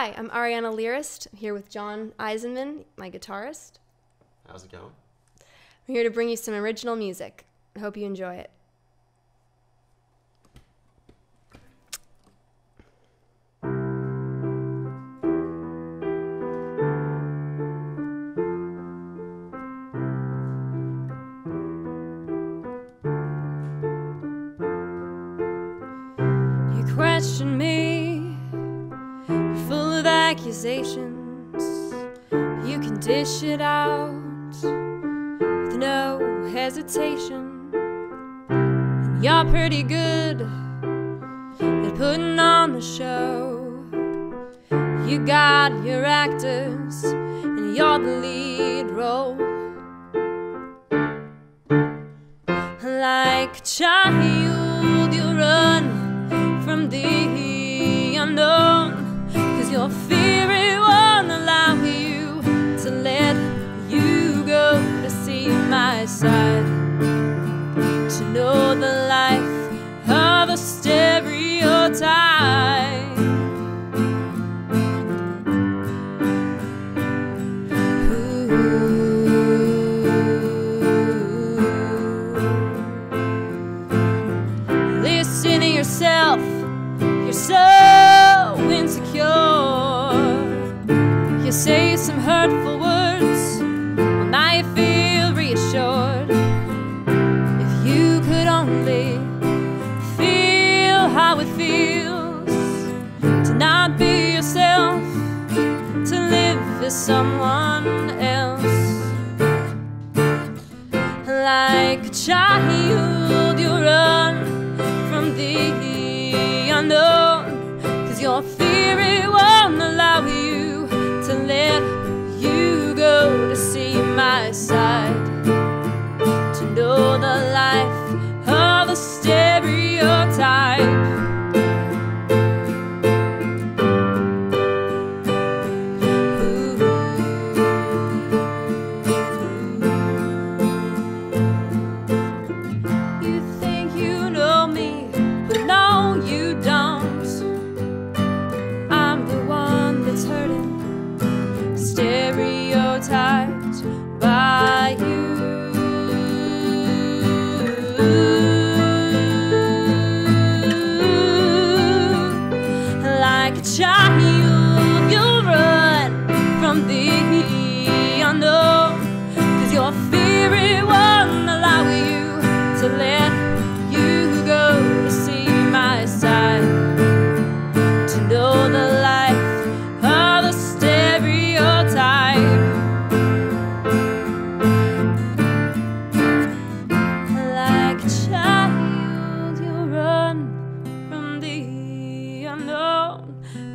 Hi, I'm Arianna Lyrist. I'm here with John Eisenmann, my guitarist. How's it going? I'm here to bring you some original music. I hope you enjoy it. You question me, you're full of accusations. You can dish it out with no hesitation. And you're pretty good at putting on the show. You got your actors and you're the lead role. Like a child, you run from the unknown, 'cause your fear it won't allow you to let you go to see my side, to know the life of a stereotype. Listen to yourself, you're so insecure. You say some hurtful words, well now you feel reassured. If you could only feel how it feels to not be yourself, to live as someone else. Like a child, you run from the unknown, 'cause your fear it won't allow you to let you go to see my side, to know the life of a stereotype. You think you know me, but no you don't. I'm the one that's hurting, stereotyped by you. Like a child, you'll run from the unknown, 'cause your fear it won't allow you to let you go to see my side, to know the life of a stereotype. Like a child, you run from the unknown,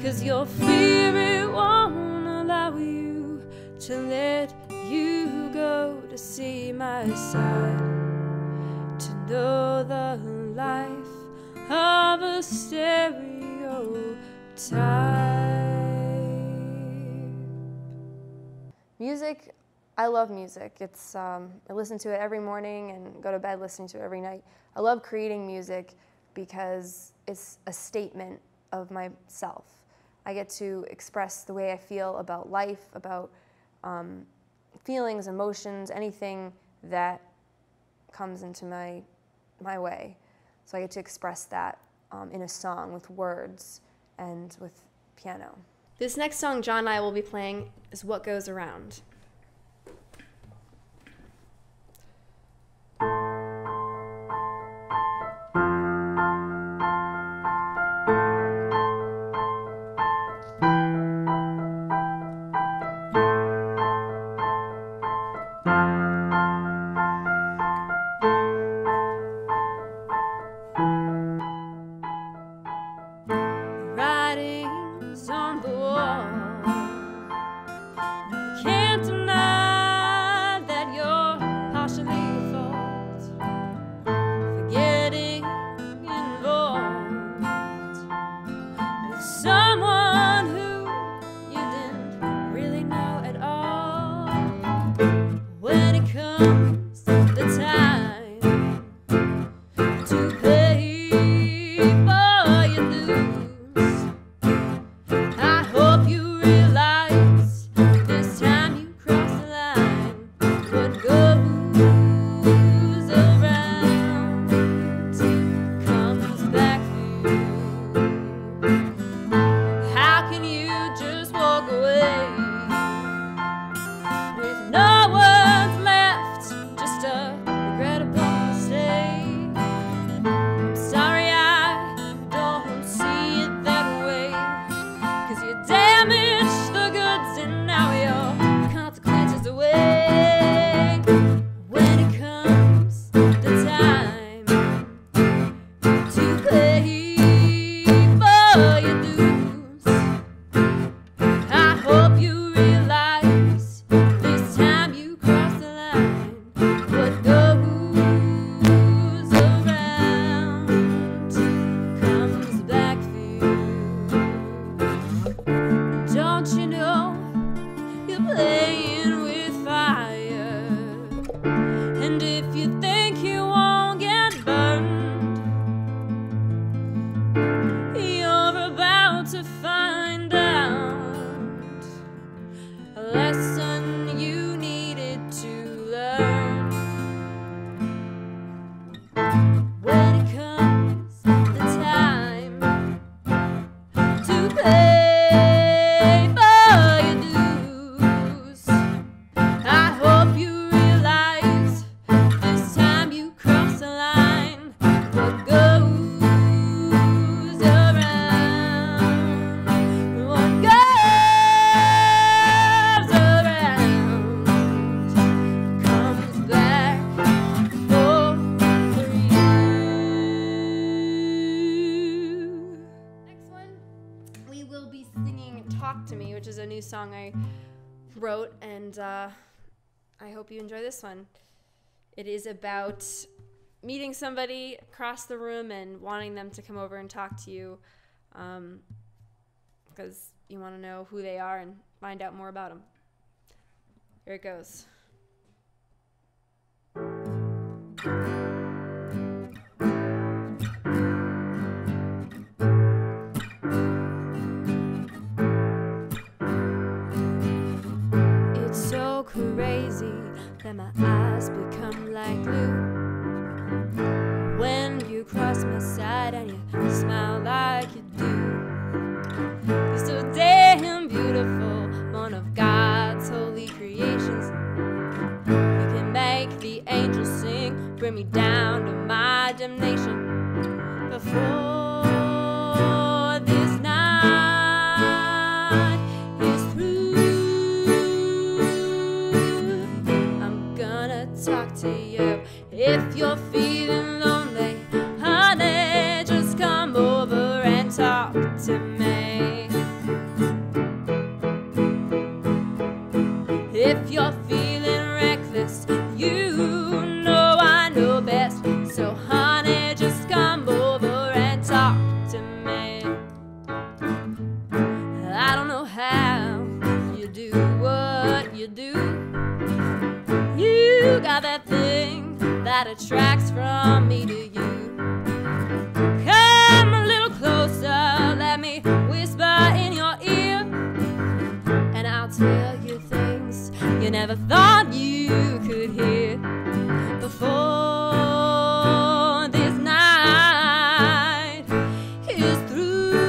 'cause your fear it won't allow you to let you go to see my side, to know the life of a stereotype. Music, I love music. It's I listen to it every morning and go to bed listening to it every night. I love creating music because it's a statement of myself. I get to express the way I feel about life, about feelings, emotions, anything that comes into my way. So I get to express that in a song with words and with piano. This next song John and I will be playing is What Goes Around. Writings on the wall, you can't deny Talk to Me, which is a new song I wrote, and I hope you enjoy this one. It is about meeting somebody across the room and wanting them to come over and talk to you, because you want to know who they are and find out more about them. Here it goes. It's so crazy that my eyes become like glue when you cross my side and you smile like you do. You're so damn beautiful, one of God's holy creations. You can make the angels sing, bring me down to my damnation. Before this night is through, I'm gonna talk to you. If you're feeling lonely, honey, just come over and talk to me. If you're feeling reckless, you know I know best. So honey, just come over and talk to me. I don't know how you do what you do. You got that thing that attracts from me to you. Come a little closer, let me whisper in your ear, and I'll tell you things you never thought you could hear. Before this night is through,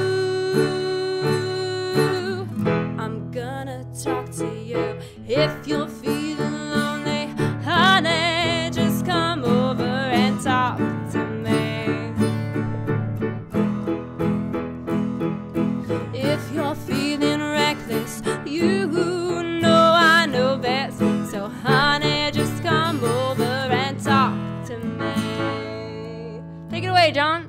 I'm gonna talk to you. If you're feeling lonely, honey, just come over and talk to me. If you're feeling reckless, you know I know best. So honey, just come over and talk to me. Take it away, John.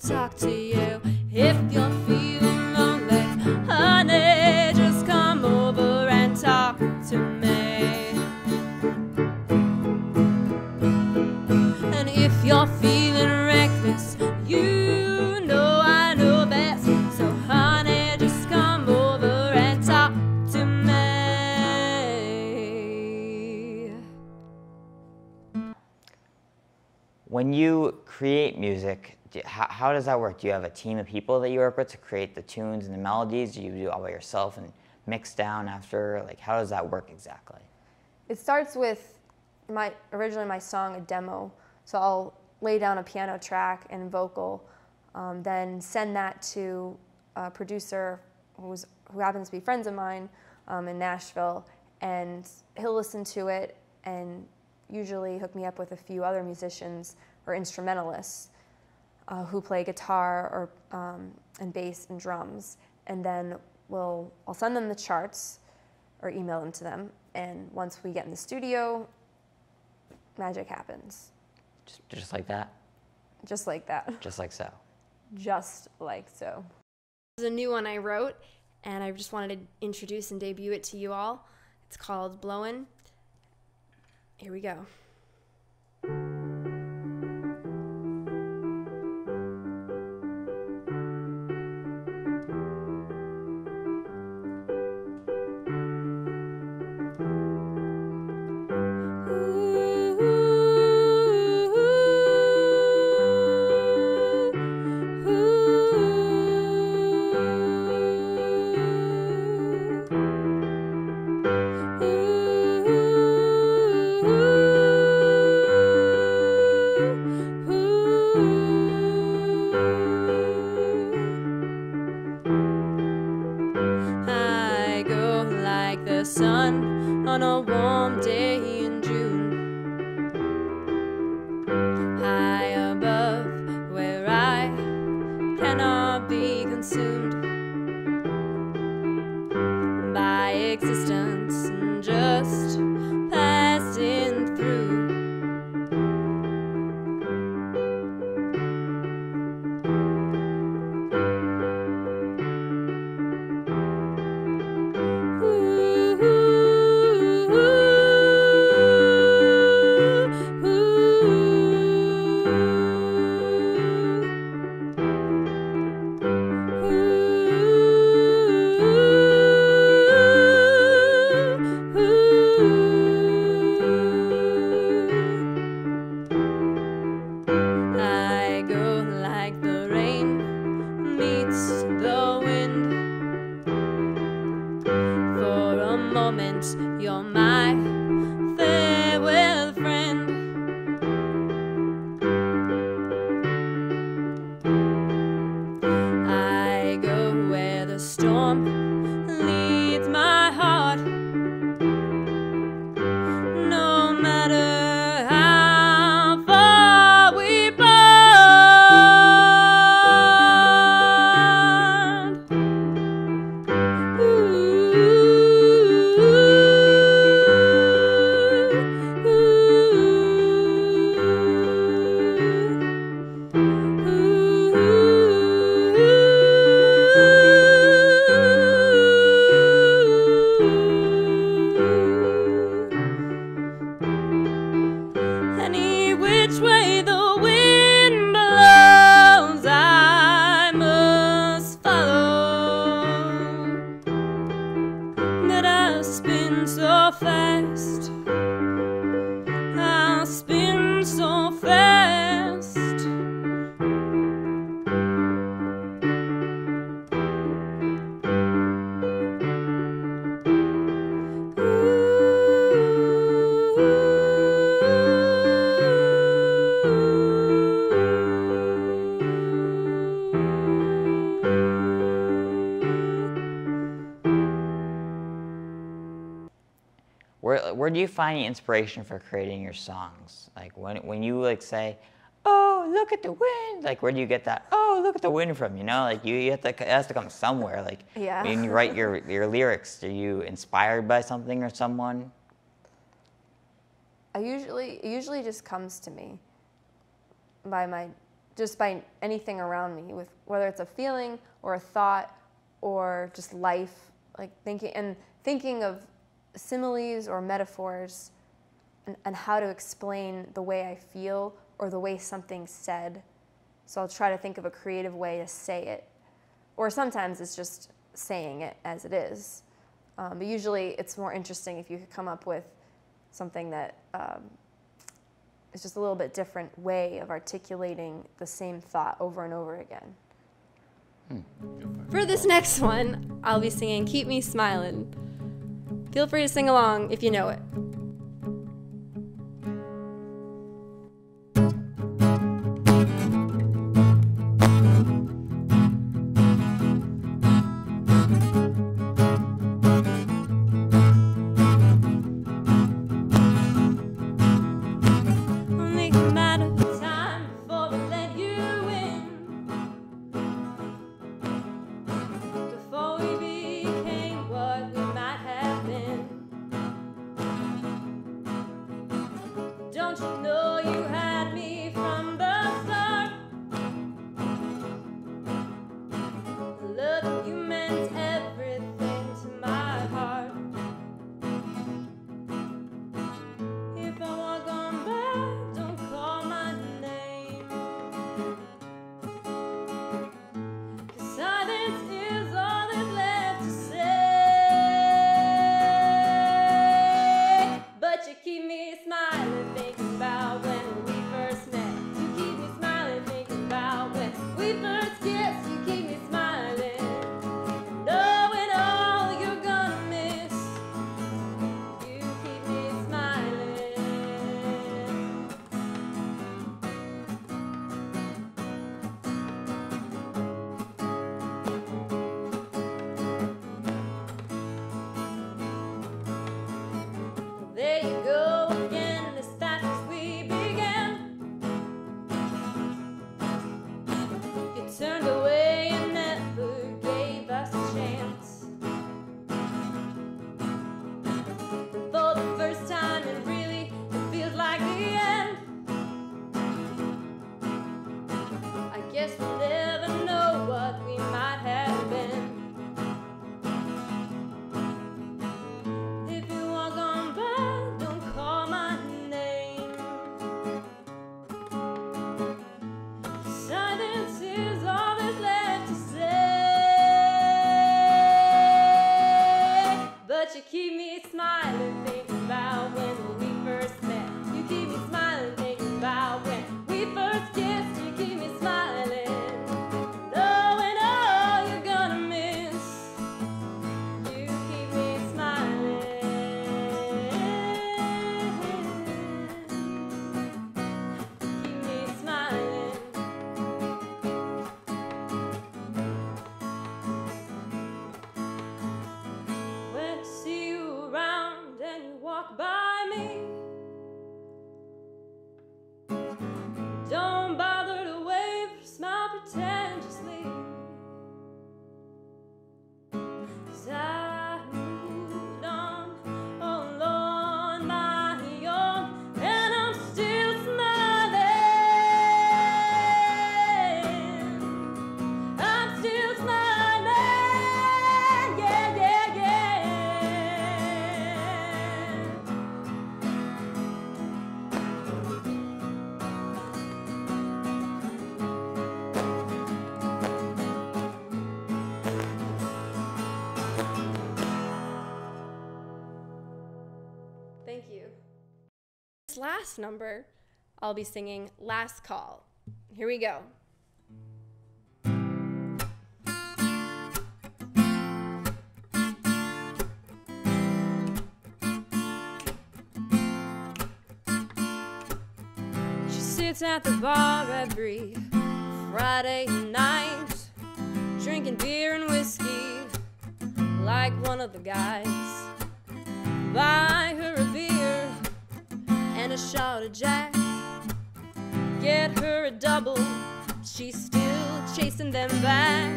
Talk to you. If you're feeling lonely, honey, just come over and talk to me. And if you're feeling reckless, you know I know best. So honey, just come over and talk to me. When you create music, how does that work? Do you have a team of people that you work with to create the tunes and the melodies? Do you do it all by yourself and mix down after? Like, how does that work exactly? It starts with originally my song, a demo. So I'll lay down a piano track and vocal, then send that to a producer who happens to be friends of mine in Nashville, and he'll listen to it and usually hook me up with a few other musicians or instrumentalists who play guitar or and bass and drums, and then I'll send them the charts or email them to them, and once we get in the studio, magic happens. Just like that? Just like that. Just like so. Just like so. This is a new one I wrote, and I just wanted to introduce and debut it to you all. It's called Blowin'. Here we go. Ooh. sun on a warm day in June. High above where I cannot be consumed by existence and just passing through. I go like the rain meets the wind. For a moment, you're my farewell friend. I go where the storm leads my heart. No matter how far we part. Any which way the wind blows, I must follow. But I'll spin so fast, I'll spin so fast. Where do you find the inspiration for creating your songs? Like when you like say, "Oh, look at the wind," like where do you get that? "Oh, look at the wind" from? You know, like you have to, it has to come somewhere. Like Yeah. when you write your lyrics, are you inspired by something or someone? It usually just comes to me by anything around me, with whether it's a feeling or a thought or just life, like thinking of similes or metaphors and how to explain the way I feel or the way something's said. So I'll try to think of a creative way to say it, or sometimes it's just saying it as it is. But usually it's more interesting if you could come up with something that is just a little bit different way of articulating the same thought over and over again. For this next one, I'll be singing "Keep Me Smiling." Feel free to sing along if you know it. Only a matter of time before we let you in. Before we became what we might have been. There you go again, as fast as we began. You turned away and never gave us a chance. And for the first time, it really feels like the end. I guess we'll never know what we might have been. If you walk on by, don't call my name. Silence is all that's left to say. But you keep me smiling, thinking about when we first met. You keep me smiling, thinking about when we first kissed. You keep me smiling, knowing all you're gonna miss. You keep me smiling. Keep me smiling. When I see you around and you walk by me, don't bother to wave or smile pretentiously. 'Cause I moved on alone my own, and I'm still smiling. I'm still smiling, yeah, yeah, yeah. Thank you. This last number, I'll be singing Last Call. Here we go. She sits at the bar every Friday night, drinking beer and whiskey like one of the guys. Buy her a beer and a shot of Jack. Get her a double, she's still chasing them back.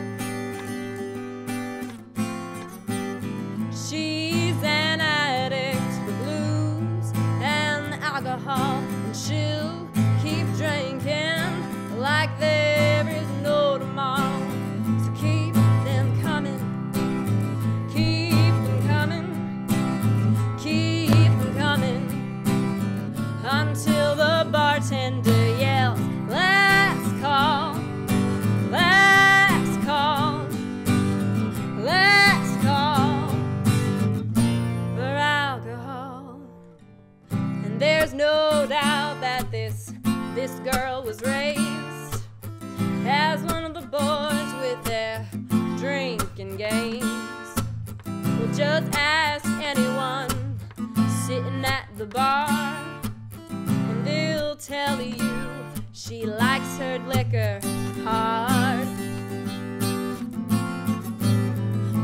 She's an addict for blues and alcohol, and she'll keep drinking like there is no tomorrow. So keep them coming, keep them coming, keep them coming, until the bartender yells, last call, last call, last call for alcohol. And there's no doubt that this girl was raised as one of the boys with their drinking games. Well, just ask anyone sitting at the bar, and they'll tell you she likes her liquor hard.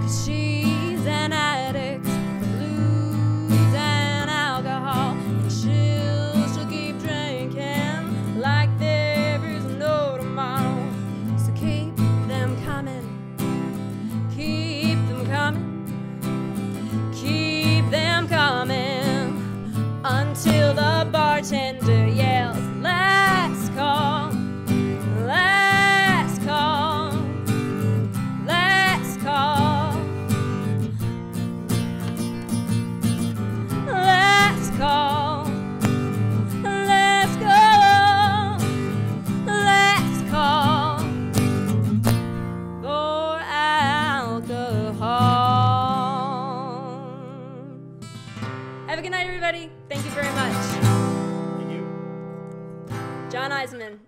'Cause she's an addict for blues and alcohol, and she'll keep drinking like there is no tomorrow. So keep them coming, keep them coming, keep them coming, until the bartender yells, last call, last call, last call, last call, let's go, last call for alcohol. Have a good night, everybody. Thank you very much. Thank you. John Eisenmann.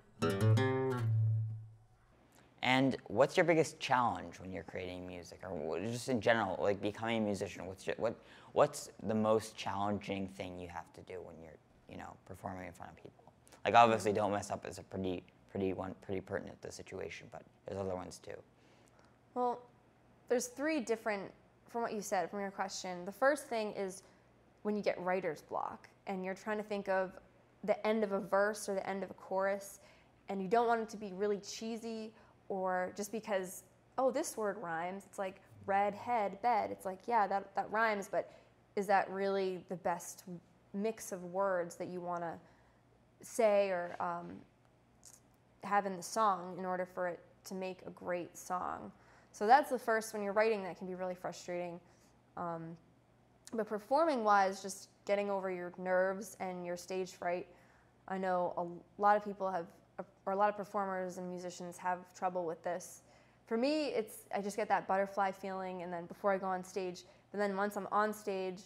And what's your biggest challenge when you're creating music, or just in general, like becoming a musician? What's the most challenging thing you have to do when you're, performing in front of people? Like, obviously, don't mess up is a pretty pertinent to the situation, but there's other ones too. Well, there's three different, from what you said, from your question. The first thing is when you get writer's block and you're trying to think of the end of a verse or the end of a chorus, and you don't want it to be really cheesy, or just because, oh, this word rhymes. It's like red, head, bed. It's like, yeah, that rhymes, but is that really the best mix of words that you want to say or have in the song in order for it to make a great song? So that's the first, when you're writing, that can be really frustrating. But performing-wise, just getting over your nerves and your stage fright. I know a lot of people have, or a lot of performers and musicians have trouble with this. For me, I just get that butterfly feeling, and then before I go on stage. But then once I'm on stage,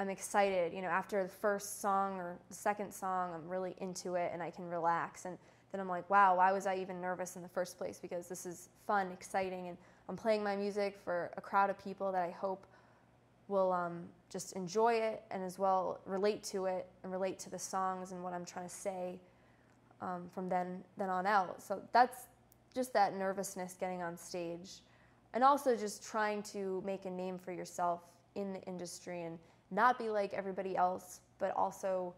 I'm excited. You know, after the first song or the second song, I'm really into it and I can relax. And then I'm like, wow, why was I even nervous in the first place? Because this is fun, exciting, and I'm playing my music for a crowd of people that I hope will just enjoy it, and as well relate to it and relate to the songs and what I'm trying to say from then on out. So that's just that nervousness getting on stage, and also just trying to make a name for yourself in the industry and not be like everybody else, but also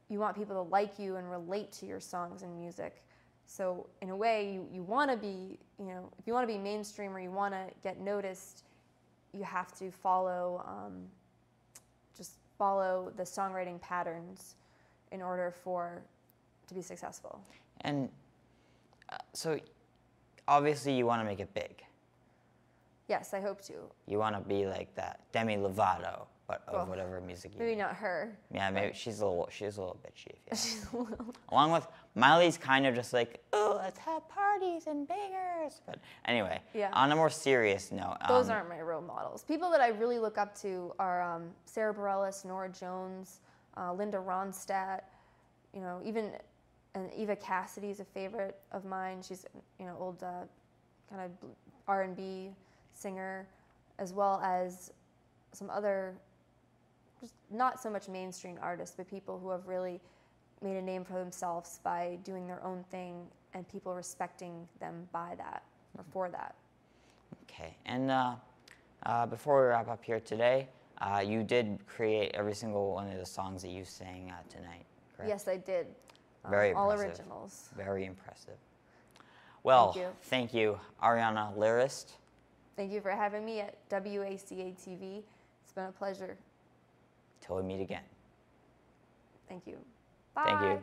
you want people to like you and relate to your songs and music. So in a way, you want to be, you know, if you want to be mainstream or you want to get noticed, you have to follow the songwriting patterns in order to be successful. And so obviously you want to make it big. Yes, I hope to. You want to be like that Demi Lovato, but of whatever music you maybe make. not her. Yeah, maybe she's a little bitchy. Yeah. She's a little. Along with Miley's kind of just like, oh, let's have parties and bangers. But anyway, Yeah. On a more serious note. Those aren't my role models. People that I really look up to are Sarah Bareilles, Norah Jones, Linda Ronstadt, you know, even and Eva Cassidy is a favorite of mine. She's, you know, old kind of R&B singer, as well as some other, just not so much mainstream artists, but people who have really made a name for themselves by doing their own thing, and people respecting them by that or for that. Okay, and before we wrap up here today, you did create every single one of the songs that you sang tonight, correct? Yes, I did. Very all impressive. originals. Very impressive. Well, thank you, Arianna Lyrist. Thank you for having me at WACA TV. It's been a pleasure. Till we meet again. Thank you. Bye. Thank you.